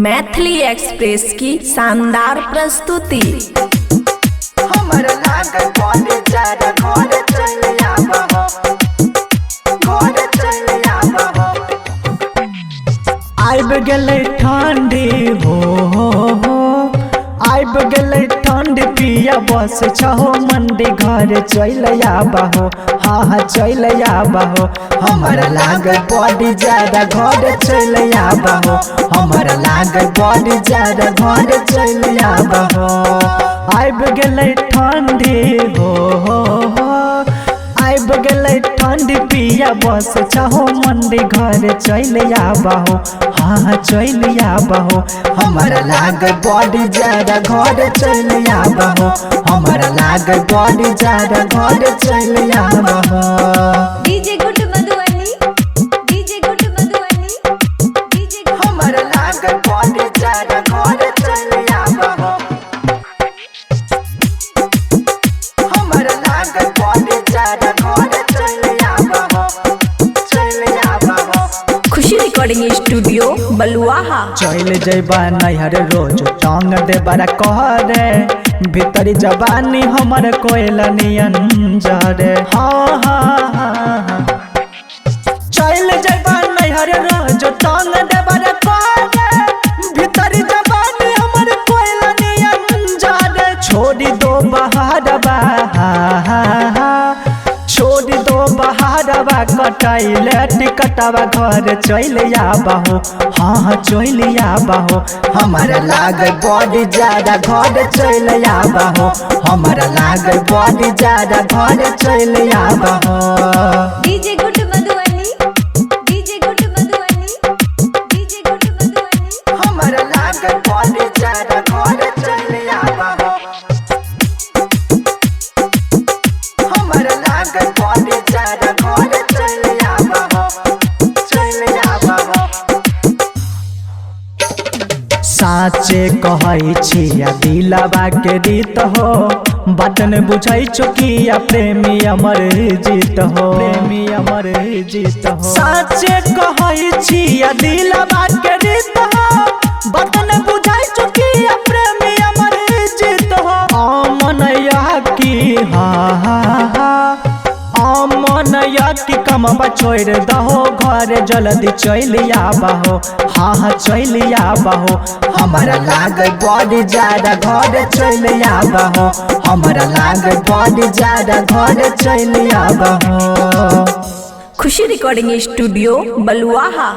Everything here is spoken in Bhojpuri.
मैथिली एक्सप्रेस की शानदार प्रस्तुति। आइब गेलै ठंडी हो आइब गेलै ठंडी पिया बस छहो मंडी घर चल आबहो। हाँ चल आबहो हमर लाग बड़ी ज्यादा घर चल आबहो। हमर लाग बड़ी ज्यादा घर चल आबहो। आइब गेलै ठंडी हो आइब गेलै ठंडी पिया बस छहो मंडी घर चल आबहो। हाँ चल आबहो हमर लाग बड़ी ज्यादा घर चल आबहो। हमर लाग बड़ी ज्यादा घर चल आबहो। DJ good Madhubani DJ good Madhubani DJ हमर लाग बड़ी ज्यादा घर चल आबहो। हमर लाग बड़ी ज्यादा घर चल आबहो। चल आबहो खुशी रिकॉर्डिंग स्टूडियो बलुआहा। चल जैबा नैहर रोज टांग दे बड़ा कहरे भीतरी जवानी हमर कोयला नियन जरे। हाँ हाँ हाँ चल जैबा नैहर रोज टांग दे बड़ा कहरे भीतरी जवानी हमर कोयला नियन जरे। छोड़ी दो बहारबा छोड़ दो बहारबा कटाइले टिकटवा घर चल आबहो। हाँ चल आबहो हमर लाग बड़ी ज्यादा घर चल आबहो। हमर लाग बड़ी ज्यादा घर चल आबहो। DJ good Madhubani DJ good Madhubani DJ good Madhubani हमर लाग बड़ी ज्यादा घर चल आबहो। हमर लाग बड़ी ज्यादा घर चल आबहो। चल आबहो साचे कहै छिया दिलवा के रीत हो बात न बुझै चुकिया प्रेमी अमर जीत हो। प्रेमी अमर जीत हो साचे कहै छिया दिलवा के रीत हो बात न बुझै चुकिया प्रेमी अमर जीत हो। अमनया की अमनया की कमबा छोड़ दहो घर जल्दी चल आबहो। हाँ चल आबहो हमर लाग बड़ी ज्यादा घर चल आबहो। हमर लाग बड़ी ज्यादा घर चल आबहो। खुशी रिकॉर्डिंग स्टूडियो बलुआहा।